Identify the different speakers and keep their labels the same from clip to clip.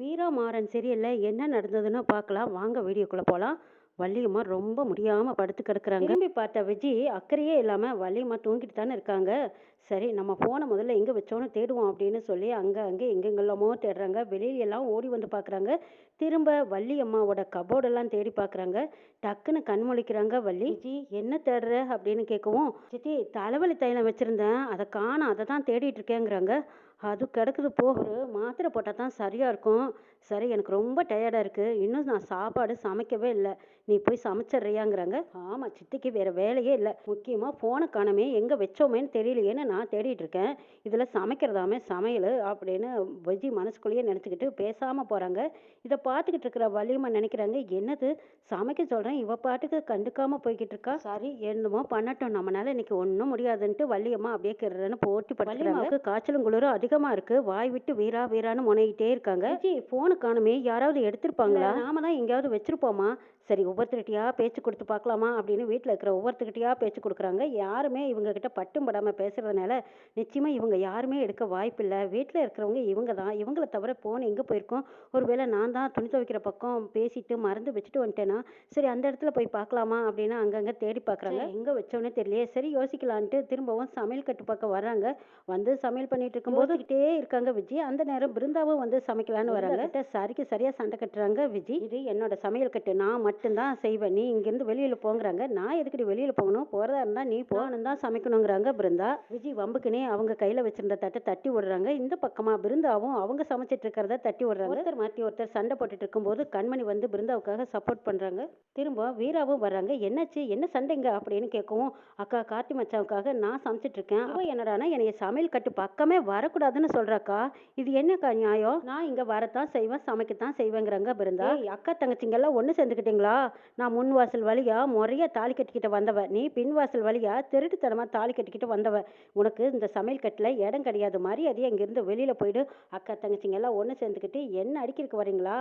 Speaker 1: வீரா மாறன் சீரியல்ல என்ன நடந்ததுன்னு பார்க்கலாம் வாங்க வீடியோக்குள்ள போலாம். வள்ளியம்மா ரொம்ப முடியாம படுத்து கிடக்குறாங்க. திரும்பி பார்த்த விஜி அக்கறையே இல்லாம வள்ளியம்மா தூங்கிட்டு தானே இருக்காங்க. சரி நம்ம போனை முதல்ல எங்க வச்சோன்னு தேடுவோம் அப்படின்னு சொல்லி அங்கே எங்கெங்கெல்லாமோ தேடுறாங்க. வெளியில ஓடி வந்து பார்க்குறாங்க. திரும்ப வள்ளியம்மாவோட கபோர்டெல்லாம் தேடி பார்க்குறாங்க. டக்குன்னு கண் முழிக்கிறாங்க வள்ளி. விஜி என்ன தேடுற அப்படின்னு கேட்கவும், சித்தி தலைவலி தைலம் வச்சிருந்தேன் அதை காணோம், அதை தான் தேடிட்டு இருக்கேங்கிறாங்க. அது கிடக்குது போ, ஒரு மாத்திரை போட்டால் தான் சரியாக இருக்கும். சரி எனக்கு ரொம்ப டயர்டாக இருக்குது, இன்னும் நான் சாப்பாடு சமைக்கவே இல்லை, நீ போய் சமைச்சிட்றியாங்கிறாங்க. ஆமாம் சித்திக்கு வேறு வேலையே இல்லை, முக்கியமாக ஃபோனை காணமே எங்கே வச்சோமேன்னு தெரியலையேன்னு நான் தேடிட்டு இருக்கேன், இதில் சமைக்கிறதாமே சமையல் அப்படின்னு விஜி மனசுக்குள்ளேயே நினச்சிக்கிட்டு பேசாமல் போகிறாங்க. இதை பார்த்துக்கிட்டு இருக்கிற வள்ளியம்மா நினைக்கிறாங்க, என்னது சமைக்க சொல்கிறேன் இவ பாட்டுக்கு கண்டுக்காமல் போய்கிட்டு இருக்கா, சரி என்னமோ பண்ணட்டும், நம்மளால இன்னைக்கு ஒன்றும் முடியாதுன்ட்டு வள்ளியம்மா அப்படியே கிடுறன்னு போட்டி படுத்துறாங்க. காய்ச்சலும் குளிரும் அதிகமாக இருக்குது, வாய் விட்டு வீரா வீரான்னு முனைகிட்டே இருக்காங்க. விஜி ஃபோனு காணுமே யாராவது எடுத்திருப்பாங்களா, நாம தான் எங்கேயாவது வச்சிருப்போமா, சரி ஒவ்வொருத்தர்கிட்டயா பேச்சு கொடுத்து பார்க்கலாமா அப்படின்னு வீட்டில் இருக்கிற ஒவ்வொருத்தர்கிட்டயா பேச்சு கொடுக்குறாங்க. யாருமே இவங்க கிட்ட பட்டும் படாமல் பேசுறதுனால நிச்சயமாக இவங்க யாருமே எடுக்க வாய்ப்பில்லை. வீட்டில் இருக்கிறவங்க இவங்க தான், இவங்கள தவிர போன் எங்கே போயிருக்கோம், ஒருவேளை நான் தான் துணி துவைக்கிற பக்கம் பேசிட்டு மறந்து வச்சுட்டு வந்துட்டேன்னா சரி அந்த இடத்துல போய் பார்க்கலாமா அப்படின்னு அங்கங்கே தேடி பார்க்குறாங்க. எங்கே வச்சோன்னே தெரியலையே, சரி யோசிக்கலான்ட்டு திரும்பவும் சமையல் கட்டு பக்கம் வராங்க. வந்து சமையல் பண்ணிட்டு இருக்கும்போது கிட்டே இருக்காங்க விஜய். அந்த நேரம் பிருந்தாவும் வந்து சமைக்கலான்னு வராங்க. சரிக்கு சரியா சண்டை கட்டுறாங்க விஜய். இது என்னோட சமையல் கட்டு, நான் மட்டும்தான் செய்வேன், நீ இங்கிருந்து வெளியில போங்கிறாங்க. நான் எதுக்கடி வெளியில போகணும், போறதா இருந்தா நீ போகணும் தான் சமைக்கணுங்கிறாங்க பிருந்தா. விஜய் வம்புக்குனே அவங்க கையில வச்சிருந்த தட்டை தட்டி விடுறாங்க. இந்த பக்கமா பிருந்தாவும் அவங்க சமைச்சிட்டு இருக்கிறத தட்டி விடுறாங்க. ஒருத்தர் மாற்றி ஒருத்தர் சண்டை போட்டுட்டு இருக்கும்போது கண்மணி வந்து பிருந்தாவுக்காக சப்போர்ட் பண்றாங்க. திரும்ப வீராவும் வர்றாங்க. என்னாச்சு என்ன சண்டைங்க அப்படின்னு கேட்கவும், அக்கா கார்த்தி மச்சாவுக்காக நான் சமைச்சிட்டு இருக்கேன், அவ என்னடானா என்னைய சமையல் கட்டு பக்கமே வரக்கூடாதுன்னு சொல்றாக்கா, இது என்னக்கா நியாயம், நான் இங்க வரத்தான் செய்வேன் சமைக்கத்தான் செய்வேங்கிறாங்க பிருந்தா. அக்கா தங்கச்சிங்கெல்லாம் ஒன்று சேர்ந்துக்கிட்டீங்களா, நான் முன் வாசல் வழியா முறையா தாலி கட்டிக்கிட்டு வந்தவ, நீ பின் வாசல் வழியா திருட்டுத்தனமா தாலி கட்டிக்கிட்டு வந்தவ, உனக்கு இந்த சமையல் கட்டில் இடம் கிடையாது, மரியாதையா இங்கிருந்து வெளியில போயிடு. அக்கா தங்கச்சிங்க எல்லாம் ஒன்று சேர்ந்துக்கிட்டு என்ன அடிக்கிறதுக்கு வரீங்களா,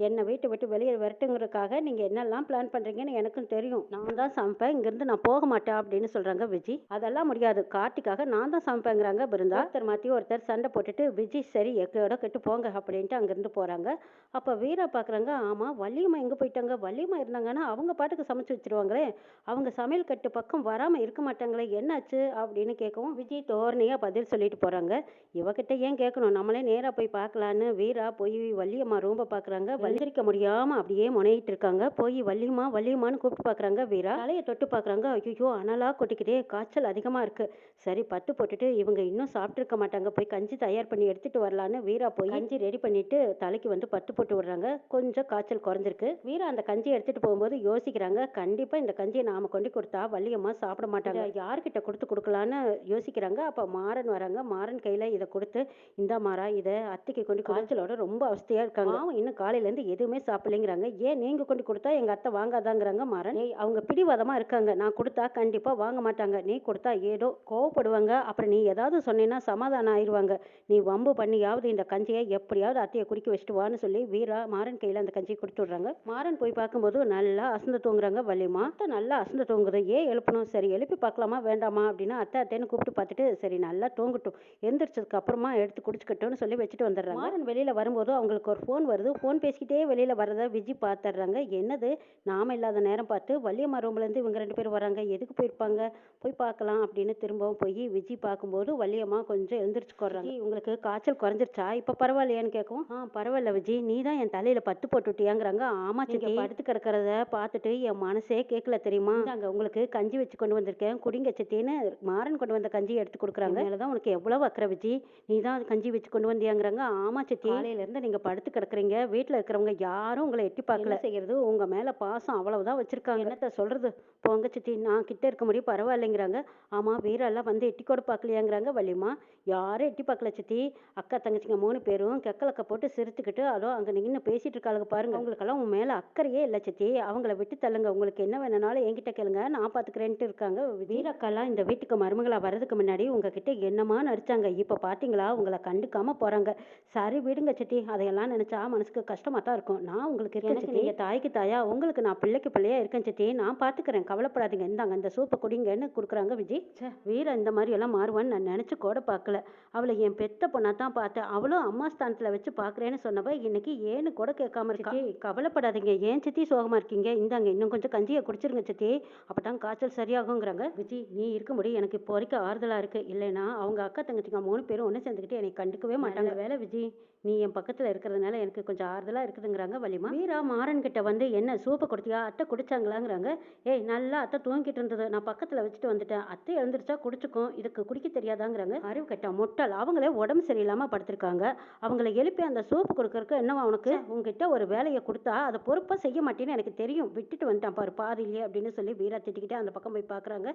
Speaker 1: என்னை வீட்டை விட்டு வெளியே வரட்டுங்கிறதுக்காக நீங்க என்னெல்லாம் பிளான் பண்றீங்கன்னு எனக்கும் தெரியும், நான் தான் சமைப்பேன், இங்கிருந்து நான் போக மாட்டேன் அப்படின்னு சொல்றாங்க விஜய். அதெல்லாம் முடியாது, கார்த்திக்காக நான் தான் சமைப்பேங்கிறாங்க பிருந்தா. ஒருத்தர் மாற்றி ஒருத்தர் சண்டை போட்டுட்டு விஜய் சரி எக்கையோட கெட்டு போங்க அப்படின்ட்டு அங்கிருந்து போறாங்க. அப்ப வீரா பாக்குறாங்க, ஆமா வள்ளியம்மா எங்க போயிட்டாங்க, வள்ளியம்மா இருந்தாங்கன்னா அவங்க பாட்டுக்கு சமைச்சு வச்சிருவாங்களே, அவங்க சமையல் கட்டு பக்கம் வராம இருக்க மாட்டாங்களே, என்னாச்சு அப்படின்னு கேட்கவும் விஜய் தோரணையா பதில் சொல்லிட்டு போறாங்க. இவகிட்ட ஏன் கேட்கணும், நம்மளே நேரா போய் பார்க்கலான்னு வீரா போய் வள்ளியம்மா ரூம்ப பாக்குறாங்க. வந்திருக்க முடியாம அப்படியே முனையிட்டு இருக்காங்க. போய் வள்ளியம்மா வள்ளியம்மான்னு கூப்பிட்டு பாக்குறாங்க. வீரா தலையை தொட்டு பாக்குறாங்க. ஐயோ அனலா கொட்டிக்கிட்டே, காய்ச்சல் அதிகமா இருக்கு, சரி பத்து போட்டுட்டு இவங்க இன்னும் சாப்பிட்டுருக்க மாட்டாங்க, போய் கஞ்சி தயார் பண்ணி எடுத்துட்டு வரலான்னு வீரா போய் கஞ்சி ரெடி பண்ணிட்டு தலைக்கு வந்து பத்து போட்டு விடுறாங்க. கொஞ்சம் காய்ச்சல் குறைஞ்சிருக்கு. வீரா அந்த கஞ்சி எடுத்துட்டு போகும்போது யோசிக்கிறாங்க, கண்டிப்பா இந்த கஞ்சியை நாம கொண்டு கொடுத்தா வள்ளியம்மா சாப்பிட மாட்டாங்க, யார்கிட்ட கொடுத்து கொடுக்கலான்னு யோசிக்கிறாங்க. அப்ப மாறன் வராங்க. மாறன் கையில இதை கொடுத்து, இந்த மாறா இதை அத்தைக்கு கொண்டு, காய்ச்சலோட ரொம்ப அவஸ்தையா இருக்காங்க, அவன் இன்னும் காலையில இருந்து எதுவுமே சாப்பிடலைங்கிறாங்க. ஏன் நீங்க கொண்டு கொடுத்தா எங்க அத்தை வாங்காதாங்கிறாங்க மாறன். அவங்க பிடிவாதமா இருக்காங்க, நான் கொடுத்தா கண்டிப்பா வாங்க மாட்டாங்க, நீ கொடுத்தா ஏதோ கோவப்படுவாங்க, அப்புறம் நீ ஏதாவது சொன்னீங்கன்னா சமாதானம் ஆயிடுவாங்க, நீ வம்பு பண்ணியாவது இந்த கஞ்சியை எப்படியாவது அத்தையை குடிக்க வச்சுட்டு வான்னு சொல்லி வீரா மாறன் கையில அந்த கஞ்சியை கொடுத்து விடுறாங்க. மாறன் போய் பார்க்கும்போது நல்லா அசந்து தூங்குறாங்க வள்ளியம்மா. அத்தை நல்லா அசந்து தூங்குது, ஏன் எழுப்பணும், சரி எழுப்பி பார்க்கலாமா வேண்டாமா அப்படின்னு அத்தை அத்தைன்னு கூப்பிட்டு பார்த்துட்டு சரி நல்லா தூங்கட்டும், எந்திரிச்சதுக்கு அப்புறமா எடுத்து குடிச்சுக்கட்டும்னு சொல்லி வச்சுட்டு வந்துடுறாங்க. மாறன் வெளியில வரும்போது அவங்களுக்கு ஒரு ஃபோன் வருது. ஃபோன் பேசிக்கிட்டே வெளியில வரத விஜி பார்த்துடுறாங்க. என்னது நாம இல்லாத நேரம் பார்த்து வள்ளியம்மா ரூம்ல இருந்து இவங்க ரெண்டு பேரும் வராங்க, எதுக்கு போயிருப்பாங்க, போய் பார்க்கலாம் அப்படின்னு திரும்பவும் போய் விஜி பார்க்கும்போது வள்ளியம்மா கொஞ்சம் எழுந்திரிச்சுக்கோறாங்க. உங்களுக்கு காய்ச்சல் குறைஞ்சிருச்சா, இப்ப பரவாயில்லையான்னு கேட்கும். பரவாயில்ல விஜி, நீ தான் என் தலையில பத்து போட்டுட்டியாங்கிறாங்க. ஆமா சித்தி, படுத்து கிடக்கிறத பார்த்துட்டு என் மனசே கேட்கல தெரியுமா, அங்க உங்களுக்கு கஞ்சி வச்சு கொண்டு வந்திருக்கேன் குடிங்க சித்தின்னு மாறன் கொண்டு வந்த கஞ்சி எடுத்து கொடுக்குறாங்க. மேலதான் உனக்கு எவ்வளவு அக்கறை விஜி, நீ தான் கஞ்சி வச்சு கொண்டு வந்தியாங்கிறாங்க. ஆமா சித்தி, காலையில இருந்து நீங்க படுத்து கிடக்குறீங்க, வீட்டுல இருக்கிறவங்க யாரும் உங்களை எட்டி பார்க்கல, செய்யறது உங்க மேல பாசம் அவ்வளவுதான் வச்சிருக்காங்க, என்னத்த சொல்றது, போங்க சித்தி நான் கிட்ட இருக்க முடியும் பரவாயில்லைங்கிறாங்க. ஆமா வீரெல்லாம் வந்து எட்டி கூட பார்க்கலையாங்கிறாங்க வள்ளியம்மா. யாரும் எட்டி பார்க்கல சித்தி, அக்கா தங்கச்சிங்க 3 பேரும் கெக்கலக்க போட்டு சிரித்துக்கிட்டு அதோ அங்க நின்று பேசிட்டு இருக்காளுங்க பாருங்க, அவங்களுக்கெல்லாம் உன் மேல அக்கறையே இல்லை சித்தி, அவங்கள விட்டு தள்ளுங்க. உங்களுக்கு என்ன வேணும்னாலும் என்கிட்ட கேளுங்க. நான் பார்த்துக்கிறேன்ட்டு இருக்காங்க. வீராக்காலாம் இந்த வீட்டுக்கு மருமகளா வர்றதுக்கு முன்னாடி உங்ககிட்ட என்னமா நடிச்சாங்க. இப்போ பார்த்தீங்களா உங்கள கண்டுக்காம போறாங்க. சரி விடுங்க சித்தி. அதையெல்லாம் நினைச்சா மனசுக்கு கஷ்டமா தான் இருக்கும். நான் உங்களுக்கு இருக்கேன் சித்தி. நீங்க தாய்க்கு தாயா, உங்களுக்கு நான் பிள்ளைக்கு பிள்ளையா இருக்கேன் சித்தி. நான் பார்த்துக்கிறேன். கவலைப்படாதீங்க. இந்தாங்க இந்த சூப்பை குடிங்கன்னு கொடுக்குறாங்க விஜய். வீரா இந்த மாதிரி எல்லாம் மாறுவான்னு நான் நினைச்சு கூட பார்க்கல. அவளை என் பெத்த பொண்ணா தான் பார்த்தேன். அவளும் அம்மா ஸ்தானத்துல வச்சு பார்க்குறேன்னு சொன்னவ இன்னைக்கு ஏன்னு கூட கேட்காம இருக்கா. கவலைப்படாதீங்க. ஏன் சித்தி சோகமா இருக்கீங்க? இந்தாங்க இன்னும் கொஞ்சம் கஞ்சியை குடிச்சிருங்க சித்தி. அப்பதான் காய்ச்சல் சரியாகுங்கிறாங்க. விஜய் நீ இருக்கும்படி எனக்கு இப்போ வரைக்கும் ஆறுதலா இருக்கு. இல்லைன்னா அவங்க அக்கா தங்கச்சிங்க 3 பேரும் ஒன்று சேர்ந்துக்கிட்டு என்னை கண்டுக்கவே மாட்டாங்க. வேலை விஜய் நீ என் பக்கத்துல இருக்கிறதுனால எனக்கு கொஞ்சம் ஆறுதலா இருக்குதுங்கிறாங்க வள்ளிமா. வீரா மாறன் கிட்ட வந்து என்ன சூப்பை கொடுத்தியா? அத்தை குடிச்சாங்களாங்கிறாங்க. ஏய் நல்லா அத்தை தூங்கிட்டு இருந்தது. நான் பக்கத்துல வச்சுட்டு வந்துட்டேன். அத்தை எழுந்திரிச்சா குடிச்சுக்கும். இதுக்கு குடிக்க தெரியாதாங்கிறாங்க. அறிவு கட்டா முட்டாள். அவங்களே உடம்பு சரியில்லாம படுத்திருக்காங்க. அவங்கள எழுப்பி அந்த சூப்பு கொடுக்கறதுக்கு என்னவா உனக்கு? உங்ககிட்ட ஒரு வேலையை கொடுத்தா அதை பொறுப்பா செய்ய மாட்டேன்னு எனக்கு தெரியும். விட்டுட்டு வந்துட்டான் பாரு பாதியிலேயே அப்படின்னு சொல்லி வீரா திட்டிக்கிட்டே அந்த பக்கம் போய் பார்க்குறாங்க.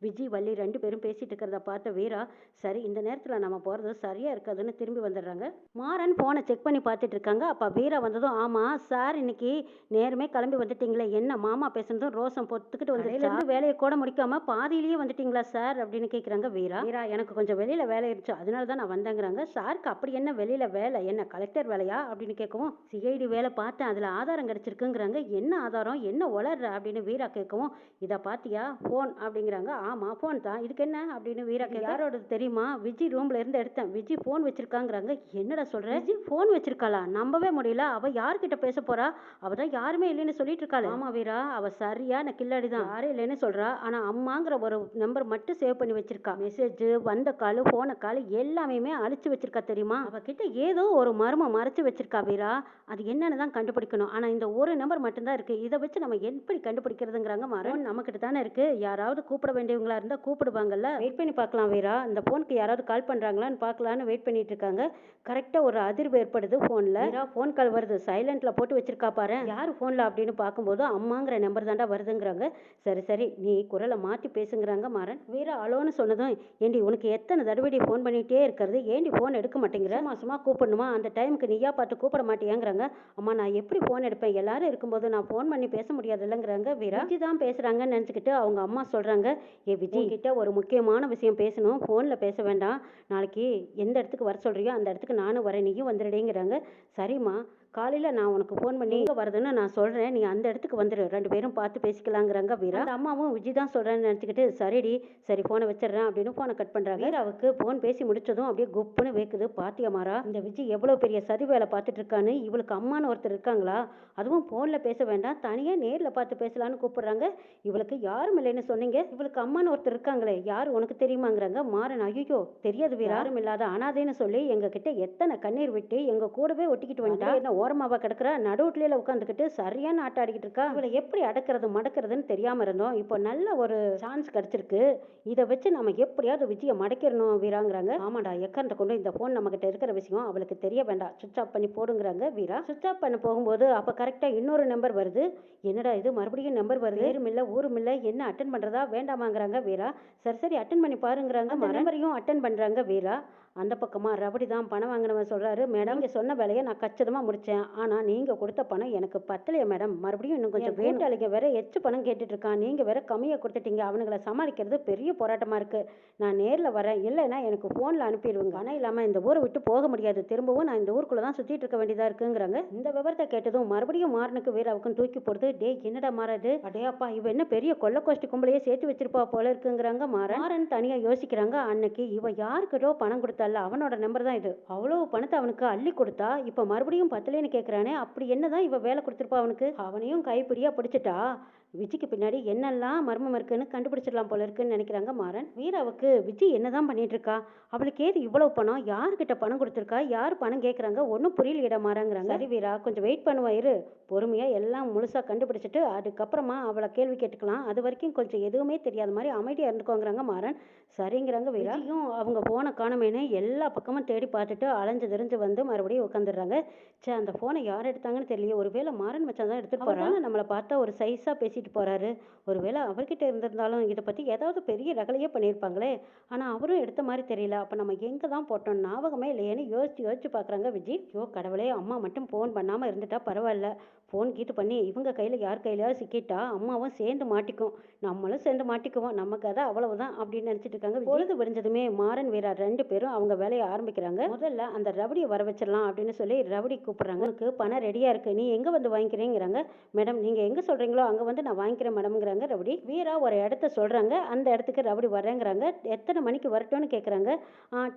Speaker 1: விஜய் வள்ளி 2 பேரும் பேசிட்டு இருக்கிறத பார்த்த வீரா சரி இந்த நேரத்தில் நம்ம போகிறது சரியா இருக்காதுன்னு திரும்பி வந்துடுறாங்க. மாறன் ஃபோனை செக் பண்ணி பார்த்துட்டு இருக்காங்க. அப்போ வீரா வந்ததும் ஆமாம் சார் இன்னைக்கு நேரமே கிளம்பி வந்துட்டீங்களே என்ன மாமா பேசுனதும் ரோசம் பொத்துக்கிட்டு வந்து வேலையை கூட முடிக்காம பாதியிலேயே வந்துட்டீங்களா சார் அப்படின்னு கேட்குறாங்க வீரா. வீரா எனக்கு கொஞ்சம் வெளியில் வேலை இருந்துச்சு அதனால தான் நான் வந்தேங்கிறாங்க. சாருக்கு அப்படி என்ன வெளியில் வேலை என்ன கலெக்டர் வேலையா அப்படின்னு கேட்கவும் சிஐடி வேலை பார்த்தேன் அதில் ஆதாரம் கிடச்சிருக்குங்கிறாங்க. என்ன ஆதாரம் என்ன உளர்ற அப்படின்னு வீரா கேட்கவும் இதை பார்த்தியா ஃபோன் அப்படிங்கிறாங்க. ஆமாம் ஃபோன் தான் இதுக்கு என்ன அப்படின்னு வீரா யாரோடது தெரியுமா? விஜய் ரூம்ல இருந்து எடுத்தேன். விஜய் ஃபோன் வச்சிருக்காங்கிறாங்க. என்னடா சொல்ற? விஜய் ஃபோன் வச்சிருக்காளா? நம்பவே முடியல. அவ யார்கிட்ட பேச போறா? அவ தான் யாருமே இல்லைன்னு சொல்லிட்டு இருக்காளே. ஆமா வீரா அவ சரியான கில்லாடி தான். யாரும் இல்லைன்னு சொல்றா. ஆனா அம்மாங்கிற ஒரு நம்பர் மட்டும் சேவ் பண்ணி வச்சிருக்கா. மெசேஜ் வந்த கால் போன கால் எல்லாமே அழிச்சு வச்சிருக்கா தெரியுமா? அவகிட்ட ஏதோ ஒரு மர்மம் மறைச்சு வச்சிருக்கா வீரா. அது என்னன்னு தான் கண்டுபிடிக்கணும். ஆனா இந்த ஒரு நம்பர் மட்டும்தான் இருக்கு. இதை வச்சு நம்ம எப்படி கண்டுபிடிக்கிறதுங்கிறாங்க. மாறன் நம்ம கிட்ட தானே இருக்கு. யாராவது கூப்பிட வேண்டியவங்களா இருந்தா கூப்பிடுவாங்கல்ல. வெயிட் பண்ணி பார்க்கலாம் வீரா. இந்த போனுக்கு யாராவது கால் பண்றாங்களான்னு பார்க்கலான்னு வெயிட் பண்ணிட்டு இருக்காங்க. கரெக்டா ஒரு அதிர்வு ஏற்படுது போன்ல. வீரா போன் கால் வருது. சைலண்ட்ல போட்டு வச்சிருக்கா பாரு. யாரு போன்ல அப்படின்னு பார்க்கும்போது அம்மாங்கிற நம்பர் தாண்டா வருதுங்கிறாங்க. சரி சரி நீ குரலை மாத்தி பேசுங்கிறாங்க மாறன். வீரா அலோன்னு சொன்னதும் ஏண்டி உனக்கு எத்தனை தடவை ஃபோன் பண்ணிட்டே இருக்கிறது? ஏண்டி ஃபோன் எடுக்க மாட்டேங்கிற? சும்மா கூப்பிடணுமா? அந்த டைமுக்கு நீயா பார்த்து கூப்பிட மாட்டியாங்கிறாங்க. அம்மா நான் எப்படி ஃபோன் எடுப்பேன்? எல்லாரும் இருக்கும்போது நான் ஃபோன் பண்ணி பேச முடியாது இல்லைங்கிறாங்க. வீரா விஜய் தான் பேசுறாங்கன்னு நினச்சிக்கிட்டு அவங்க அம்மா சொல்றாங்க. ஏ விஜய் கிட்ட ஒரு முக்கியமான விஷயம் பேசணும். ஃபோன்ல பேச வேண்டாம். நாளைக்கு எந்த இடத்துக்கு வர சொல்றியோ அந்த இடத்துக்கு நானும் வரேன் நீயும் வந்துடுங்கிறாங்க. சரிம்மா காலையில் நான் உனக்கு ஃபோன் பண்ணி எங்கே வருதுன்னு நான் சொல்கிறேன். நீ அந்த இடத்துக்கு வந்துடு. 2 பேரும் பார்த்து பேசிக்கலாங்கிறாங்க வீரா. அந்த அம்மாவும் விஜய் தான் சொல்கிறேன்னு நினச்சிக்கிட்டு சரிடி சரி ஃபோனை வச்சிடுறேன் அப்படின்னு ஃபோனை கட் பண்ணுறாங்க. வீராவுக்கு ஃபோன் பேசி முடிச்சதும் அப்படியே குப்புன்னு வைக்குது. பாத்தியா மாறா இந்த விஜய் எவ்வளோ பெரிய சதி வேலை பார்த்துட்டு இருக்கான்னு. இவளுக்கு அம்மான்னு ஒருத்தர் இருக்காங்களா? அதுவும் ஃபோனில் பேச வேண்டாம் தனியாக நேரில் பார்த்து பேசலான்னு கூப்பிடுறாங்க. இவளுக்கு யாரும் இல்லைன்னு சொன்னீங்க. இவளுக்கு அம்மான்னு ஒருத்தர் இருக்காங்களே யார் உனக்கு தெரியுமாங்கிறாங்க. மாறன் ஐயோ தெரியாது வீரா. யாரும் இல்லாத அனாதைன்னு சொல்லி எங்ககிட்ட எத்தனை கண்ணீர் விட்டு எங்கள் கூடவே ஒட்டிக்கிட்டு வந்துட்டா. என்ன ஓரமாவா கிடக்குறா? நடுவுட்லையில உட்காந்துக்கிட்டு சரியான ஆட்ட ஆடிக்கிட்டு இருக்கா. இவளை எப்படி அடக்கிறது மடக்கிறதுன்னு தெரியாம இருந்தோம். இப்போ நல்ல ஒரு சான்ஸ் கிடைச்சிருக்கு. இதை வச்சு நம்ம எப்படியாவது விஜயை மடக்கிடணும் வீராங்கிறாங்க. ஆமாடா எக்கரண்ட கொண்டு இந்த ஃபோன் நம்ம கிட்ட இருக்கிற விஷயம் அவளுக்கு தெரிய வேண்டாம். சுவிச் ஆஃப் பண்ணி போடுங்கிறாங்க வீரா. சுவிச் ஆஃப் பண்ண போகும்போது அப்போ கரெக்டாக இன்னொரு நம்பர் வருது. என்னடா இது மறுபடியும் நம்பர் வருது. பேரும் இல்லை ஊரும் இல்லை என்ன அட்டன் பண்ணுறதா வேண்டாமாங்கிறாங்க வீரா. சரி சரி அட்டன் பண்ணி பாருங்கிறாங்க. நம்பரையும் அட்டன் பண்ணுறாங்க வீரா. அந்த பக்கமாக ரபடி தான் பணம் வாங்கினவன் சொல்கிறாரு. மேடம் நீங்கள் சொன்ன வேலையை நான் கச்சிதமாக முடித்தேன். ஆனால் நீங்கள் கொடுத்த பணம் எனக்கு பத்தலையே மேடம். மறுபடியும் இன்னும் கொஞ்சம் வேண்டாளிங்க வேற எச்சு பணம் கேட்டுட்டு இருக்கான். நீங்கள் வேற கம்மியாக கொடுத்துட்டீங்க. அவனுங்களை சமாளிக்கிறது பெரிய போராட்டமாக இருக்குது. நான் நேரில் வரேன். இல்லைன்னா எனக்கு ஃபோனில் அனுப்பிடுவேங்க. பணம் இல்லாமல் இந்த ஊரை விட்டு போக முடியாது. திரும்பவும் நான் இந்த ஊருக்குள்ளே தான் சுற்றிட்டு இருக்க வேண்டியதாக இருக்குங்கிறாங்க. இந்த விவரத்தை கேட்டதும் மறுபடியும் மாறனுக்கு வீராவுக்கும் தூக்கி போடுது. டே என்னடா மாறாது? அடையாப்பா இவ என்ன பெரிய கொள்ள கோஷ்டி கும்பலையே சேர்த்து வச்சிருப்பா போல இருக்குங்கிறாங்க. மாறன் தனியாக யோசிக்கிறாங்க. அன்னைக்கு இவ யாருக்கிட்டோ பணம் கொடுத்தா அவனோட நம்பர் தான் இது. அவ்வளவு பணத்தை அவனுக்கு அள்ளி கொடுத்தா இப்ப மறுபடியும் பத்தலேன்னு கேட்கிறானே. அப்படி என்னதான் இவ வேலை கொடுத்திருப்பா அவனுக்கு? அவனையும் கைப்பிடியா பிடிச்சிட்டா விஜய்க்கு பின்னாடி என்னெல்லாம் மர்மம் இருக்குன்னு கண்டுபிடிச்சிடலாம் போல இருக்குன்னு நினைக்கிறாங்க மாறன். வீராவுக்கு விஜய் என்னதான் பண்ணிட்டு இருக்கா? அவளுக்கு ஏது இவ்வளவு பணம்? யாருக்கிட்ட பணம் கொடுத்துருக்கா? யார் பணம் கேட்குறாங்க? ஒன்றும் புரியல மாறாங்கிறாங்க. சரி வீரா கொஞ்சம் வெயிட் பண்ணுவா இரு. பொறுமையா எல்லாம் முழுசா கண்டுபிடிச்சிட்டு அதுக்கப்புறமா அவளை கேள்வி கேட்டுக்கலாம். அது வரைக்கும் கொஞ்சம் எதுவுமே தெரியாத மாதிரி அமைதியா இருந்துக்கோங்கிறாங்க மாறன். சரிங்கிறாங்க வீரா. அவங்க போனை காணமேனு எல்லா பக்கமும் தேடி பார்த்துட்டு அலைஞ்சு தெரிஞ்சு வந்து மறுபடியும் உட்காந்துடுறாங்க. சே அந்த போனை யார் எடுத்தாங்கன்னு தெரியல. ஒருவேளை மாறன் மச்சான் தான் எடுத்துட்டு போறாங்க. நம்மளை பார்த்தா ஒரு சைஸா பேசி பேசிட்டு போறாரு. ஒருவேளை அவர்கிட்ட இருந்திருந்தாலும் இதை பத்தி ஏதாவது பெரிய ரகளையே பண்ணியிருப்பாங்களே. ஆனா அவரும் எடுத்த மாதிரி தெரியல. அப்ப நம்ம எங்க தான் போட்டோம் ஞாபகமே இல்லையேன்னு யோசிச்சு யோசிச்சு பாக்குறாங்க விஜி. ஐயோ கடவுளே, அம்மா மட்டும் ஃபோன் பண்ணாம இருந்துட்டா பரவாயில்ல. ஃபோன் கீட்டு பண்ணி இவங்க கையில யார் கையிலயாவது சிக்கிட்டா அம்மாவும் சேர்ந்து மாட்டிக்கும், நம்மளும் சேர்ந்து மாட்டிக்குவோம், நம்ம கதை அவ்வளவுதான் அப்படின்னு நினைச்சிட்டு இருக்காங்க. பொழுது விடிஞ்சதுமே மாறன் வீரா 2 பேரும் அவங்க வேலையை ஆரம்பிக்கிறாங்க. முதல்ல அந்த ரவுடியை வர வச்சிடலாம் அப்படின்னு சொல்லி ரவுடி கூப்பிடுறாங்க. உனக்கு பணம் ரெடியா இருக்கு, நீ எங்க வந்து வாங்கிக்கிறேங்கிறாங்க. மேடம் நீங்க எங்க சொல்றீங்களோ அங்க வந்து நான் வாங்கிக்கிறேன் மேடம்ங்கிறாங்க ரவுடி. வீரா ஒரு இடத்த சொல்றாங்க, அந்த இடத்துக்கு ரவுடி வரேங்கிறாங்க. எத்தனை மணிக்கு வரட்டும்னு கேட்குறாங்க.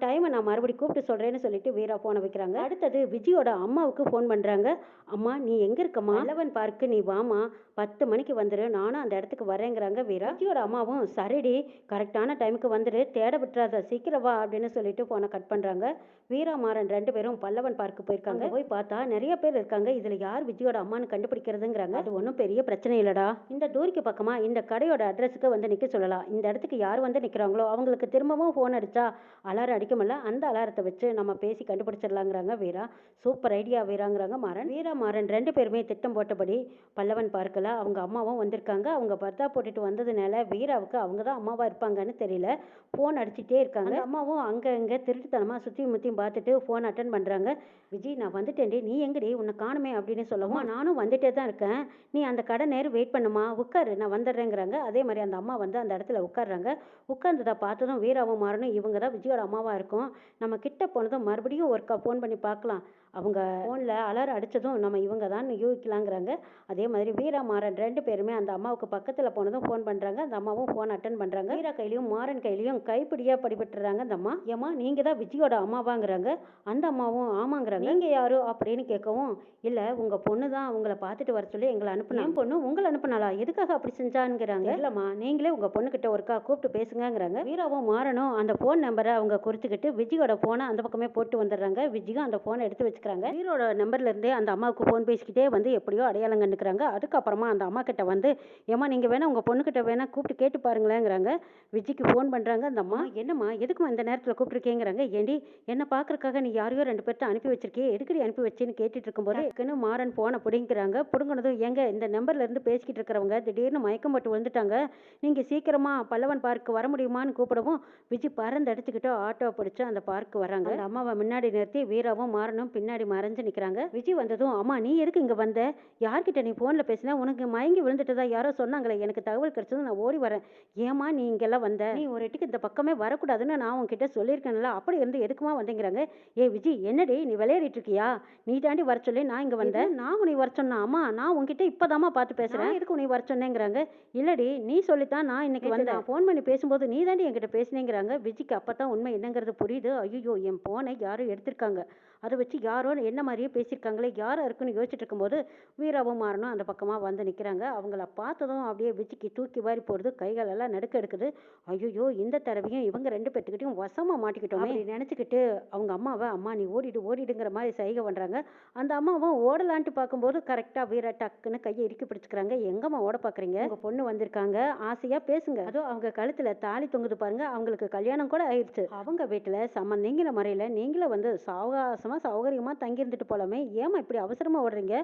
Speaker 1: டைமை நான் மறுபடியும் கூப்பிட்டு சொல்றேன்னு சொல்லிட்டு வீரா போனை வைக்கிறாங்க. அடுத்தது விஜயோட அம்மாவுக்கு ஃபோன் பண்றாங்க. அம்மா நீ எங்க இருக்கம்மா, பல்லவன் பார்க்கு நீ வாமா, 10 மணிக்கு வந்துரு, நானும் அந்த இடத்துக்கு வரேங்கிறாங்க வீரா. விஜயோட அம்மாவும் சரிடி, கரெக்டான டைமுக்கு வந்துரு, தேட விட்டுறாத, சீக்கிரம் வா அப்படின்னு சொல்லிட்டு போனை கட் பண்றாங்க. வீரா மாறன் 2 பேரும் பல்லவன் பார்க்கு போயிருக்காங்க. போய் பார்த்தா நிறைய பேர் இருக்காங்க. இதுல யார் விஜயோட அம்மான்னு கண்டுபிடிக்கிறதுங்கிறாங்க. அது ஒன்றும் பெரிய பிரச்சனை இல்லடா, இந்த டோரிக்கு பக்கமா இந்த கடையோட அட்ரஸுக்கு வந்து நிக்க சொல்லலாம். இந்த இடத்துக்கு யார் வந்து நிக்கிறாங்களோ அவங்களுக்கு திரும்பவும் ஃபோன் அடிச்சா அலாரம் அடிக்கும்ல, அந்த அலாரத்தை வச்சு நம்ம பேசி கண்டுபிடிச்சிடலாங்கிறாங்க வீரா. சூப்பர் ஐடியா வீராங்கிறாங்க மாறன். வீரா மாறன் 2 பேருமே திட்டம் போட்டபடி பல்லவன் பார்க்கல அவங்க அம்மாவும் வந்திருக்காங்க. அவங்க பர்தா போட்டுட்டு வந்ததுனால வீராவுக்கு அவங்க தான் அம்மாவா இருப்பாங்கன்னு தெரியல. ஃபோன் அடிச்சுட்டே இருக்காங்க. அம்மாவும் அங்க இங்க திருட்டுத்தனமா சுத்தியும் முத்தியும் பார்த்துட்டு ஃபோன் அட்டன் பண்றாங்க. விஜய் நான் வந்துட்டேன்டி, நீ எங்கடி, உன்னை காணுமே அப்படின்னு சொல்லவும் நானும் வந்துட்டே தான் இருக்கேன், நீ அந்த கடை நேரம் வெயிட் பண்ணுமா, உட்காரு நான் வந்துடுறேங்கிறாங்க. அதே மாதிரி அந்த அம்மா வந்து அந்த இடத்துல உட்காடுறாங்க. உட்கார்ந்ததை பார்த்ததும் வீராவும் மாறனும் இவங்க தான் விஜயோட அம்மாவா இருக்கும், நம்ம கிட்ட போனதும் மறுபடியும் ஒருக்கா ஃபோன் பண்ணி பார்க்கலாம், அவங்க ஃபோனில் அலாரம் அடித்ததும் நம்ம இவங்க தான் யூகிக்கலாங்கிறாங்க. அதே மாதிரி வீரா மாறன் 2 பேருமே அந்த அம்மாவுக்கு பக்கத்தில் போனதும் ஃபோன் பண்ணுறாங்க. அந்த அம்மாவும் ஃபோன் அட்டன் பண்ணுறாங்க. வீரா கையிலையும் மாறன் கையிலையும் கைப்பிடியாக படிபட்டுறாங்க. அந்த அம்மா ஏம்மா நீங்கள் தான் விஜயோட அம்மாவாங்கிறாங்க. அந்த அம்மாவும் ஆமாங்கிறாங்க. நீங்கள் யாரோ அப்படின்னு கேட்கவும், இல்லை உங்கள் பொண்ணு தான் உங்களை பார்த்துட்டு வர சொல்லி எங்களை அனுப்புனா, என் பொண்ணு உங்களை அனுப்புனாளா, எதுக்காக அப்படி செஞ்சாங்கிறாங்க. இல்லைம்மா நீங்களே உங்கள் பொண்ணுக்கிட்ட ஒருக்கா கூப்பிட்டு பேசுங்கிறாங்க. வீராவும் மாறனும் அந்த ஃபோன் நம்பரை அவங்க குறித்துக்கிட்டு விஜயோட ஃபோனை அந்த பக்கமே போட்டு வந்துடுறாங்க. விஜயும் அந்த ஃபோனை எடுத்து வச்சு வீரோட நம்பர்ல இருந்தே அந்த அம்மாவுக்கு ஃபோன் பேசிக்கிட்டே வந்து எப்படியோ அடையாளம் கண்டுக்கிறாங்க. அதுக்கப்புறமா அந்த அம்மா கிட்ட வந்து ஏமா நீங்க வேணா உங்க பொண்ணுகிட்ட வேணா கூப்பிட்டு கேட்டு பாருங்களேங்கிறாங்க. விஜய்க்கு ஃபோன் பண்றாங்க. அந்த அம்மா என்னம்மா எதுக்குமா இந்த நேரத்தில் கூப்பிட்டுருக்கேங்கிறாங்க. ஏண்டி என்ன பாக்குறதுக்காக நீ யாரையோ 2 பேர்த்த அனுப்பி வச்சிருக்கே, எதுக்கடி அனுப்பி வச்சேன்னு கேட்டுட்டு இருக்கும்போது மாறன் போனை பிடிங்கிறாங்க. பிடுங்கினதும் எங்க இந்த நம்பர்ல இருந்து பேசிக்கிட்டு இருக்கிறவங்க திடீர்னு மயக்கம் போட்டு விழுந்துட்டாங்க, நீங்க சீக்கிரமா பல்லவன் பார்க்கு வர முடியுமான்னு கூப்பிடவும் விஜய் பறந்து எடுத்துக்கிட்டு ஆட்டோ பிடிச்சு அந்த பார்க்கு வராங்க. அந்த அம்மாவை முன்னாடி நிறுத்தி வீராவும் மாறனும் பின்னாடி மறைஞ்சு நிக்கிறாங்க. விஜய் வந்ததும் அம்மா நீ எதுக்கு இங்க வந்த, யார்கிட்ட நீ போன்ல பேசினா, உனக்கு மயங்கி விழுந்துட்டதா யாரோ சொன்னாங்களே, எனக்கு தகவல் கிடைச்சதும் நான் ஓடி வரேன், ஏமா நீ இங்கெல்லாம் வந்த, நீ ஒரு எட்டுக்கு இந்த பக்கமே வரக்கூடாதுன்னு நான் உன்கிட்ட சொல்லியிருக்கேன்ல, அப்படி இருந்து எதுக்குமா வந்தேங்கிறாங்க. ஏ விஜய் என்னடி நீ விளையாடிட்டு இருக்கியா, நீ தாண்டி வர சொல்லி நான் இங்க வந்தேன், நான் உன்னை வர சொன்னா, அம்மா நான் உன்கிட்ட இப்பதாமா பார்த்து பேசுறேன், எதுக்கு உன்னை வர சொன்னேங்கிறாங்க. இல்லடி நீ சொல்லித்தான் நான் இன்னைக்கு வந்தேன், போன் பண்ணி பேசும்போது நீ தாண்டி என்கிட்ட பேசினேங்கிறாங்க. விஜய்க்கு அப்பதான் உண்மை என்னங்கிறது புரியுது. ஐயோ என் போனை யாரும் எடுத்திருக்காங்க, அதை வச்சு யாரோ என்ன மாதிரியே பேசியிருக்காங்களே, யாராக இருக்குன்னு யோசிச்சுட்டு இருக்கும்போது வீராவும் மாறனும் அந்த பக்கமாக வந்து நிற்கிறாங்க. அவங்கள பார்த்ததும் அப்படியே விஜய்க்கு தூக்கி வாரி போடுது, கைகளெல்லாம் நடுக்க எடுக்குது. ஐயோ இந்த தடவையும் இவங்க 2 பேர்த்துக்கிட்டையும் வசமாக மாட்டிக்கிட்டோம் அப்படி நினச்சிக்கிட்டு அவங்க அம்மாவை அம்மா நீ ஓடிடுங்கிற மாதிரி சைகை பண்ணுறாங்க. அந்த அம்மாவும் ஓடலான்ட்டு பார்க்கும்போது கரெக்டாக வீரா டக்குன்னு கையை இறுக்கி பிடிச்சிக்கிறாங்க. எங்கம்மா ஓட பார்க்குறீங்க, உங்கள் பொண்ணு வந்திருக்காங்க, ஆசையாக பேசுங்க, அதுவும் அவங்க கழுத்தில் தாலி தொங்குது பாருங்க, அவங்களுக்கு கல்யாணம் கூட ஆயிடுச்சு, அவங்க வீட்டில் சம்மந்திங்கிற முறையில் நீங்களும் வந்து சாவகாசமாக சௌகரியமாக தங்கி இருந்துட்டு போலாமே, ஏமா இப்படி அவசரமா ஓடுறீங்க,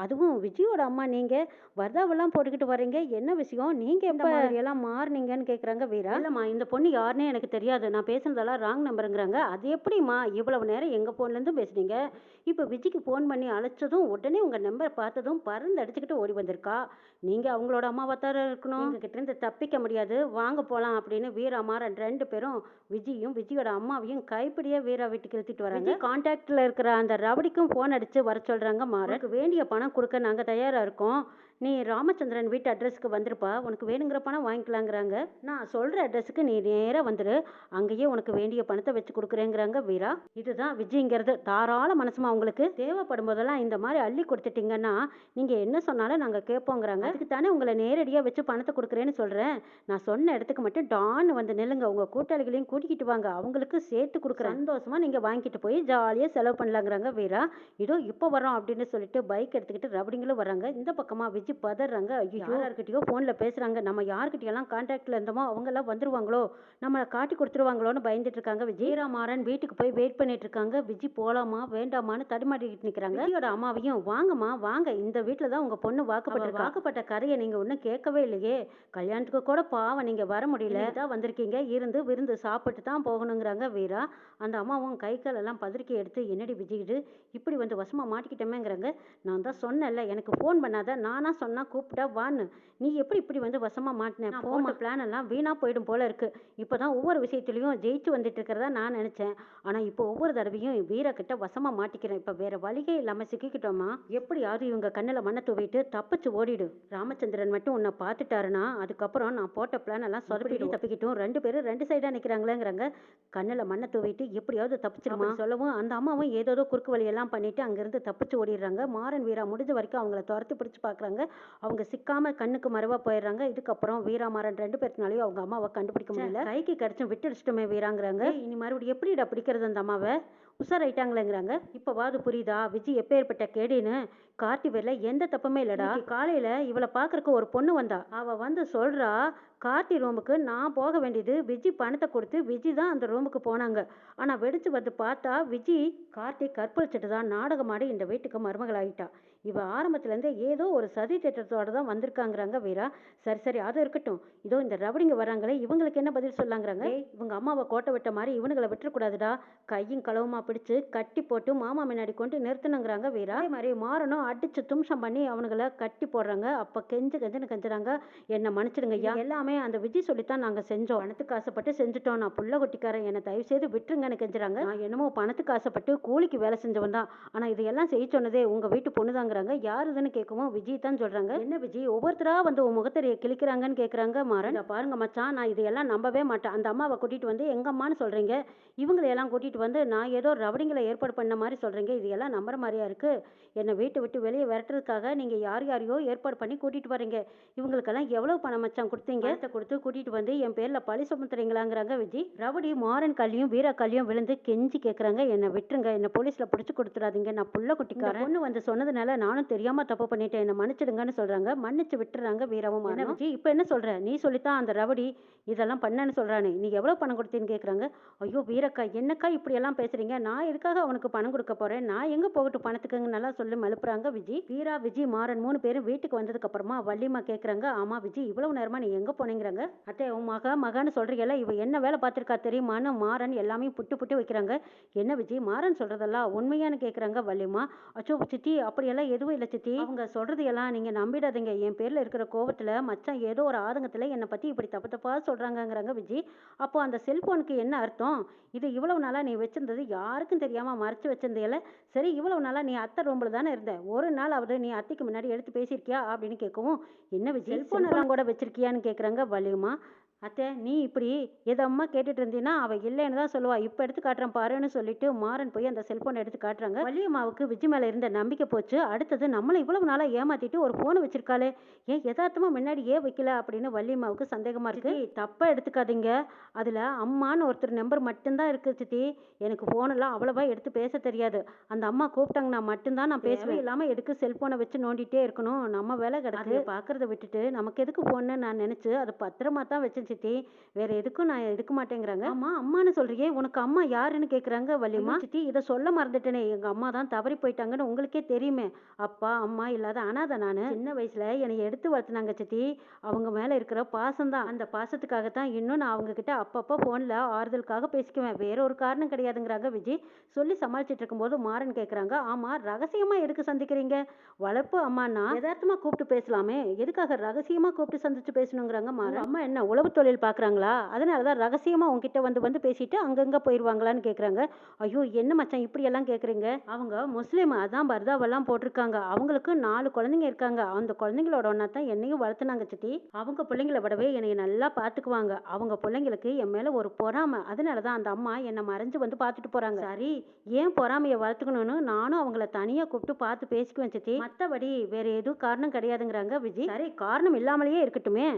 Speaker 1: அதுவும் விஜயோட அம்மா நீங்க வர்தாவெல்லாம் போட்டுக்கிட்டு வர்றீங்க, என்ன விஷயம், நீங்க எப்ப எல்லாம் மாறினீங்கன்னு கேட்குறாங்க வீரா. இல்லம்மா இந்த பொண்ணு யாருன்னே எனக்கு தெரியாது, நான் பேசுனதெல்லாம் ராங் நம்பருங்கிறாங்க. அது எப்படிம்மா இவ்வளவு நேரம் எங்க போன்லேருந்து பேசுனீங்க, இப்போ விஜய்க்கு ஃபோன் பண்ணி அழைச்சதும் உடனே உங்க நம்பரை பார்த்ததும் பறந்து அடிச்சுக்கிட்டு ஓடி வந்திருக்கா, நீங்க அவங்களோட அம்மாவா தான் இருக்கணும், எங்ககிட்ட இருந்து தப்பிக்க முடியாது, வாங்க போலாம் அப்படின்னு வீரா மாறன் 2 பேரும் விஜயும் விஜயோட அம்மாவையும் கைப்பிடியா வீரா வீட்டுக்கு இழுத்துட்டு வராங்க. கான்டாக்ட்ல இருக்கிற அந்த ரவுடிக்கும் ஃபோன் அடிச்சு வர சொல்றாங்க. மாறன் வேண்டிய பணம் கொடுக்க நாங்க தயாரா இருக்கோம், நீ ராமச்சந்திரன் வீட்டு அட்ரஸ்க்கு வந்துருப்பா, உனக்கு வேணுங்கிற பணம் வாங்கிக்கலாங்கிறாங்க. நான் சொல்ற அட்ரஸுக்கு நீ நேராக வந்துரு, அங்கேயே உனக்கு வேண்டிய பணத்தை வச்சு கொடுக்குறேங்கிறாங்க வீரா. இதுதான் விஜய்ங்கிறது, தாராள மனசுமா, உங்களுக்கு தேவைப்படும் போதெல்லாம் இந்த மாதிரி அள்ளி கொடுத்துட்டீங்கன்னா நீங்க என்ன சொன்னாலும் நாங்க கேட்போங்கிறாங்க. அதுக்கு தானே உங்களை நேரடியாக வச்சு பணத்தை கொடுக்குறேன்னு சொல்றேன், நான் சொன்ன இடத்துக்கு மட்டும் டான்னு வந்து நில்லுங்க, உங்க கூட்டாளிகளையும் கூட்டிக்கிட்டு வாங்க, அவங்களுக்கு சேர்த்து கொடுக்குறேன், சந்தோஷமா நீங்க வாங்கிட்டு போய் ஜாலியாக செலவு செலவு பண்ணலாங்கிறாங்க வீரா. இதோ இப்போ வரோம் அப்படின்னு சொல்லிட்டு பைக் எடுத்துக்கிட்டு ரவுடிங்களும் வராங்க. இந்த பக்கமா விஜி பதறாங்க. ஐயோ யார்கிட்டயோ ஃபோனில் பேசுகிறாங்க. நம்ம யார்கிட்டயெல்லாம் கான்டாக்டில் இருந்தோமோ அவங்கெல்லாம் வந்துருவாங்களோ, நம்மளை காட்டி கொடுத்துருவாங்களோன்னு பயந்துட்டு இருக்காங்க விஜி. வீரா மாறன் வீட்டுக்கு போய் வெயிட் பண்ணிட்டு இருக்காங்க. விஜி போலாமா வேண்டாமான்னு தடுமாட்டிக்கிட்டு நிற்கிறாங்க. விஜியோட அம்மாவையும் வாங்கம்மா வாங்க, இந்த வீட்டில் தான் உங்கள் பொண்ணு வாக்கப்பட்ட கதையை நீங்கள் ஒன்றும் கேட்கவே இல்லையே. கல்யாணத்துக்கு கூட பாவம் நீங்கள் வர முடியல தான் வந்திருக்கீங்க, இருந்து விருந்து சாப்பிட்டு தான் போகணுங்கிறாங்க வீரா. அந்த அம்மாவும் கை காலெல்லாம் பதறிக்கை எடுத்து என்னடி விஜய் இப்படி வந்து வசமாக மாட்டிக்கிட்டோமேங்கிறாங்க. நான் தான் சொன்னேன்ல எனக்கு ஃபோன் பண்ணாத, நானா சொன்னா கூப்பிட்டா வான்னு, நீ எப்படி இப்படி வந்து வசமாக மாட்டினேன். போன பிளான் எல்லாம் வீணாக போயிடும் போல இருக்கு. இப்போ தான் ஒவ்வொரு விஷயத்துலையும் ஜெயிச்சு வந்துட்டு இருக்கிறதா நான் நினச்சேன். ஆனால் இப்போ ஒவ்வொரு தடவையும் வீரா கிட்ட வசமாக மாட்டிக்கிறேன். இப்போ வேற வழியே இல்லாமல் சிக்கிக்கிட்டோமா, எப்படியாவது இவங்க கண்ணில் மண்ணை தூவிட்டு தப்பிச்சு ஓடிடு. ராமச்சந்திரன் மட்டும் உன்னை பார்த்துட்டாருன்னா அதுக்கப்புறம் நான் போட்ட பிளான் எல்லாம் சொதப்பிட்டு தப்பிக்கிட்டும். 2 பேரும் 2 சைடாக நிற்கிறாங்களேங்கிறாங்க. கண்ணில் மண்ணை தூவிட்டு எப்படியாவது தப்பிச்சிருமா சொல்லவும் அந்த அம்மாவும் ஏதோ குறுக்கு வழியெல்லாம் பண்ணிட்டு அங்கேருந்து தப்பிச்சு ஓடிடுறாங்க. மாறன் வீரா முடிஞ்ச வரைக்கும் அவங்கள துரத்தி பிடிச்சி பார்க்குறாங்க. அவங்க சிக்காம கண்ணுக்கு மறைவாக போயிடுறாங்க. இதுக்கப்புறம் வீரா மாறன் 2 பேர்த்தினாலையும் அவங்க அம்மாவை கண்டுபிடிக்க முடியல. கைக்கு கிடைச்சும் விட்டுடிச்சிட்டோமே வீராங்கிறாங்க. இனி மறுபடியும் எப்படிடா பிடிக்கிறது அந்த அம்மாவை, உஷாராயிட்டாங்களேங்கிறாங்க. இப்போவாது புரியுதா விஜி எப்பேற்பட்ட கேடின்னு. கார்த்தி பேர்ல எந்த தப்புமே இல்லடா. காலையில இவளை பார்க்கறக்கு ஒரு பொண்ணு வந்தா. அவ வந்து சொல்றா, கார்த்தி ரூமுக்கு நான் போக வேண்டியது, விஜி பணத்தை கொடுத்து விஜி தான் அந்த ரூமுக்கு போனாங்க. ஆனா வெடிச்சு வந்து பார்த்தா விஜி கார்த்தி கற்பழிச்சிட்டு தான் நாடகமாடி இந்த வீட்டுக்கு மருமகள் ஆயிட்டா. இவ ஆரம்பத்துலேருந்தே ஏதோ ஒரு சதி திட்டத்தோட தான் வந்திருக்காங்கிறாங்க வீரா. சரி சரி அது இருக்கட்டும், இதோ இந்த ரவுடிங்க வராங்களே இவங்களுக்கு என்ன பதில் சொல்லாங்கிறாங்க. இவங்க அம்மாவை கோட்டை விட்ட மாதிரி இவனுங்களை விட்டுறக்கூடாதுடா, கையும் களவுமா பிடிச்சு கட்டி போட்டு மாமா முன்னாடி கொண்டு நிறுத்தணுங்கிறாங்க வீரா. அதே மாதிரி மாறனும் அடிச்சு தும்சம் பண்ணி அவனுங்களை கட்டி போடுறாங்க. அப்ப கெஞ்சுன்னு கெஞ்சுறாங்க, என்ன மன்னிச்சிடுங்க ஐயா, எல்லாமே அந்த விஜய் சொல்லித்தான் நாங்க செஞ்சோம், பணத்துக்கு ஆசைப்பட்டு செஞ்சுட்டோம், நான் புள்ள கொட்டிக்காரன், என்னை தயவு செய்து விட்டுருங்கன்னு கெஞ்சுறாங்க. நான் என்னமோ பணத்துக்கு ஆசைப்பட்டு கூலிக்கு வேலை செஞ்சவன் தான், ஆனா இதையெல்லாம் செய்ய சொன்னதே உங்க வீட்டு பொண்ணுதாங்கிறாங்க. யாருதுன்னு கேட்கவும் விஜய் தான் சொல்றாங்க. என்ன விஜய் ஒவ்வொருத்தரா வந்து உன் முகத்தறியை கிழிக்கிறாங்கன்னு கேட்குறாங்க மாறன். பாருங்க மச்சான், நான் இதையெல்லாம் நம்பவே மாட்டேன். அந்த அம்மாவை கூட்டிட்டு வந்து எங்க அம்மான்னு சொல்றீங்க, இவங்களையெல்லாம் கூட்டிட்டு வந்து நான் ஏதோ ரவடிங்களை ஏற்பாடு பண்ண மாதிரி சொல்றீங்க, இது எல்லாம் நம்புற மாதிரியா இருக்கு. என்னை வீட்டை விட்டு வெளியே விரட்டுறதுக்காக நீங்க யாரையோ ஏற்பாடு பண்ணி கூட்டிட்டு வரீங்க. இவங்களுக்கெல்லாம் எவ்வளவு பணம் மச்சான் கொடுத்தீங்க, கொடுத்து கூட்டிட்டு வந்து என் பேர்ல பழி சுமத்துறீங்களாங்கிறாங்க விஜய். ரவுடி மாறன் கல்லியும் வீரா கல்லியும் விழுந்து கெஞ்சி கேட்கறாங்க, என்னை விட்டுருங்க, என்னை போலீஸ்ல பிடிச்சு கொடுத்துடாதீங்க, நான் புள்ள குட்டிக்காரன், பொண்ணு வந்து சொன்னதுனால நானும் தெரியாம தப்பு பண்ணிட்டேன், என்னை மன்னிச்சிடுங்கன்னு சொல்றாங்க. மன்னிச்சு விட்டுறாங்க வீராவும் மாறனும். விஜய் இப்ப என்ன சொல்ற, நீ சொல்லித்தான் அந்த ரவுடி இதெல்லாம் பண்ணன்னு சொல்றானே, நீ எவ்வளவு பணம் கொடுத்தீன்னு கேட்குறாங்க. ஐயோ வீரக்கா என்னக்கா இப்படி எல்லாம் பேசுறீங்க, நான் எதுக்காக அவனுக்கு பணம் கொடுக்க போறேன், நான் எங்க போகட்டும் பணத்துக்குங்க நல்லா சொல்லி மழுப்புறாங்க விஜய். வீரா விஜய் மாறன் 3 பேரும் வீட்டுக்கு வந்ததுக்கு அப்புறமா வள்ளிமா கேட்குறாங்க, ஆமா விஜய் இவ்வளவு நேரமா நீ எங்க போனீங்கிறாங்க. அத்தை உன் மகான்னு சொல்றீங்கல்ல, இவ என்ன வேலை பார்த்துருக்கா தெரியுமான்னு மாறன் எல்லாமே புட்டு வைக்கிறாங்க. என்ன விஜய் மாறன் சொல்றதெல்லாம் உண்மையானு கேட்குறாங்க வள்ளிமா. அச்சோ சித்தி அப்படியெல்லாம் எதுவும் இல்லை சித்தி, அவங்க சொல்றது எல்லாம் நீங்க நம்பிடாதீங்க, என் பேர்ல இருக்கிற கோவத்துல மச்சான் ஏதோ ஒரு ஆதங்கத்துல என்னை பத்தி இப்படி தப்பா சொல்றாங்கங்கிறாங்க விஜய். அப்போ அந்த செல்போனுக்கு என்ன அர்த்தம், இது இவ்வளவு நாளா நீ வச்சிருந்தது யாருக்கும் தெரியாம மறைச்சு வச்சிருந்தேல, சரி இவ்வளவு நாளா நீ அத்தை ரூம்ல தானே இருந்த, ஒரு நாளாவது நீ அத்தைக்கு முன்னாடி எடுத்து பேசியிருக்கியா அப்படின்னு கேட்கவும், என்ன விஜய் செல்போன் எல்லாம் கூட வச்சிருக்கியான்னு கேட்குறாங்க வள்ளிமா. அத்தை நீ இப்படி எதம்மா கேட்டுட்டு இருந்தீன்னா அவ இல்லைன்னு தான் சொல்லுவா, இப்போ எடுத்து காட்டுறேன் பாருன்னு சொல்லிட்டு மாறன் போய் அந்த செல்போனை எடுத்து காட்டுறாங்க. வள்ளியம்மாவுக்கு விஜய் மேல இருந்த நம்பிக்கை போச்சு. அடுத்தது நம்மளை இவ்வளவு நாளா ஏமாத்திட்டு ஒரு போனை வச்சிருக்காளே, ஏன் யதார்த்தமா முன்னாடி ஏன் வைக்கல அப்படின்னு வள்ளியம்மாவுக்கு சந்தேகமா இருக்கு. தப்பா எடுத்துக்காதீங்க, அதுல அம்மான்னு ஒருத்தர் நம்பர் மட்டும்தான் இருக்கு சித்தி, எனக்கு போனெல்லாம் அவ்வளவா எடுத்து பேச தெரியாது, அந்த அம்மா கூப்பிட்டாங்கன்னா மட்டும்தான் நான் பேசுவேன், இல்லாம எதுக்கு செல்போனை வச்சு நோண்டிட்டே இருக்கணும், நம்ம வேலை கிடக்கு பாக்குறத விட்டுட்டு நமக்கு எதுக்கு போன்னு நான் நினைச்சு அதை பத்திரமா தான் வச்சேன் சித்தி, வேற எதுக்கும் நான் எடுக்க மாட்டேங்கிறாங்க. அம்மா அம்மான்னு சொல்றியே, உனக்கு அம்மா யாருன்னு கேக்குறாங்க வள்ளிமா. சித்தி இதை சொல்ல மறந்துட்டேனே, எங்க அம்மா தான் தவறி போயிட்டாங்கன்னு உங்களுக்கே தெரியுமே, அப்பா அம்மா இல்லாத அனாதை நானு, சின்ன வயசுல என்னை எடுத்து வளர்த்துனாங்க சித்தி, அவங்க மேல இருக்கிற பாசம் தான், அந்த பாசத்துக்காகத்தான் இன்னும் நான் அவங்க கிட்ட அப்பப்போ போன்ல ஆறுதலுக்காக பேசிக்குவேன், வேற ஒரு காரணம் கிடையாதுங்கிறாங்க விஜய். சொல்லி சமாளிச்சுட்டு இருக்கும்போது மாறன் கேக்குறாங்க, ஆமா ரகசியமா எதுக்கு சந்திக்கிறீங்க, வளர்ப்பு அம்மானா யதார்த்தமா கூப்பிட்டு பேசலாமே, எதுக்காக ரகசியமா கூப்பிட்டு சந்திச்சு பேசணுங்கிறாங்க மாறன். அம்மா என்ன உளவு தொழில் பார்க்குறாங்களா, அதனாலதான் ரகசியமா உங்ககிட்ட வந்து பேசிட்டு அங்கங்க போயிடுவாங்களான்னு கேட்குறாங்க. ஐயோ என்ன மச்சான் இப்படி எல்லாம் கேட்குறீங்க, அவங்க முஸ்லீம், அதான் பர்தாவெல்லாம் போட்டிருக்காங்க, அவங்களுக்கு 4 குழந்தைங்க இருக்காங்க, அந்த குழந்தைங்களோட ஒன்னா தான் என்னையும் வளர்த்துனாங்க சித்தி, அவங்க பிள்ளைங்களை விடவே என்னைய நல்லா பார்த்துக்குவாங்க, அவங்க பிள்ளைங்களுக்கு என் மேல ஒரு பொறாமை, அதனாலதான் அந்த அம்மா என்னை மறைஞ்சு வந்து பார்த்துட்டு போறாங்க. சரி ஏன் பொறாமையை வளர்த்துக்கணும்னு நானும் அவங்கள தனியா கூப்பிட்டு பார்த்து பேசிக்குவேன் சித்தி, மற்றபடி வேற எதுவும் காரணம் கிடையாதுங்கிறாங்க விஜய். சரி காரணம் இல்லாமலேயே இருக்கட்டுமே,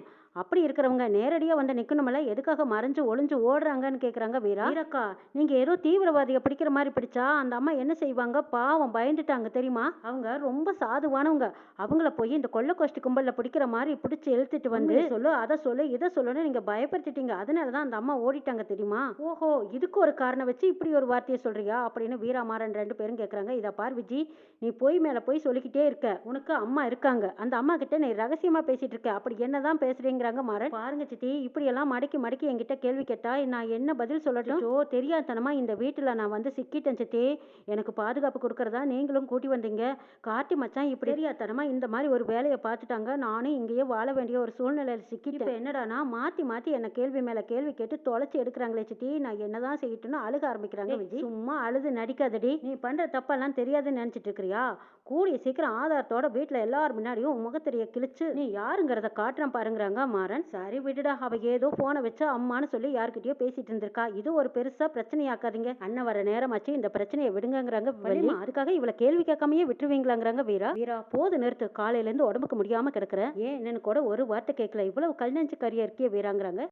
Speaker 1: அப்படி இருக்கிறவங்க நேரடியாக முன்னாடியே வந்து நிக்கணும்ல, எதுக்காக மறைஞ்சு ஒளிஞ்சு ஓடுறாங்கன்னு கேக்குறாங்க வீரா. வீரக்கா, நீங்க ஏதோ தீவிரவாதிய பிடிக்கிற மாதிரி பிடிச்சா அந்த அம்மா என்ன செய்வாங்க? பாவம் பயந்துட்டாங்க தெரியுமா? அவங்க ரொம்ப சாதுவானவங்க. அவங்கள போய் இந்த கொள்ள கோஷ்டி கும்பல்ல பிடிக்கிற மாதிரி பிடிச்சு இழுத்துட்டு வந்து சொல்லு, அதை சொல்லு, இதை சொல்லுன்னு நீங்க பயப்படுத்திட்டீங்க. அதனாலதான் அந்த அம்மா ஓடிட்டாங்க தெரியுமா? ஓஹோ, இதுக்கு ஒரு காரணம் வச்சு இப்படி ஒரு வார்த்தையை சொல்றியா அப்படின்னு வீராமாறன் 2 பேரும் கேக்குறாங்க. இதை பார் விஜி, நீ பொய் மேல போய் சொல்லிக்கிட்டே இருக்க. உனக்கு அம்மா இருக்காங்க. அந்த அம்மா கிட்ட நீ ரகசியமா பேசிட்டு இருக்க. அப்படி என்னதான் பேசுறீங்கிறாங்க மாறன். பாருங்க சித்தி, இப்படி எல்லாம் மடக்கி மடக்கி என்கிட்ட கேள்வி கேட்டா நான் என்ன பதில் சொல்லட்டும்? ஓ, தெரியாதனமா இந்த வீட்டுல நான் வந்து சிக்கிட்டேன் சித்தி. எனக்கு பாதுகாப்பு கொடுக்கறதா நீங்களும் கூட்டி வந்தீங்க. கார்த்தி மச்சான் இப்படி தெரியாதனமா இந்த மாதிரி ஒரு வேலையை பார்த்துட்டாங்க. நானும் இங்கேயே வாழ வேண்டிய ஒரு சூழ்நிலையில சிக்கிட்டேன். இப்ப என்னடானா மாத்தி மாத்தி என்ன கேள்வி மேல கேள்வி கேட்டு தொலைச்சு எடுக்கிறாங்களே சித்தி. நான் என்னதான் செய்யட்டும்னு அழுக ஆரம்பிக்கிறாங்க விஜய். சும்மா அழுது நடிக்காதடி. நீ பண்ற தப்பெல்லாம் தெரியாதுன்னு நினைச்சிட்டு இருக்கிறியா? கூடிய சீக்கிரம் ஆதாரத்தோட வீட்டுல எல்லாரும் முன்னாடியும் முகத்திரைய கிழிச்சு நீ யாருங்கிறத காட்டுறேன் பாருங்கிறாங்க மாறன். சரி விடுடா, அவ ஏதோ போனை வச்சு அம்மான்னு சொல்லி யாருக்கிட்டயோ பேசிட்டு இருந்திருக்கா. இது ஒரு பெருசா பிரச்சனையாக்காதீங்க. அண்ணன் வர நேரமாச்சு, இந்த பிரச்சனையை விடுங்கிறாங்க வள்ளிமா. அதுக்காக இவளை கேள்வி கேட்காமயே விட்டுருவீங்களாங்கிறாங்க வீரா. வீரா, போது நிறுத்து. காலையில இருந்து உடம்புக்கு முடியாம கிடக்குற. ஏன் என்னன்னு கூட ஒரு வார்த்தை கேட்கல. இவ்வளவு கல் நெஞ்சு கரியா இருக்கிய வீராங்கிறாங்க.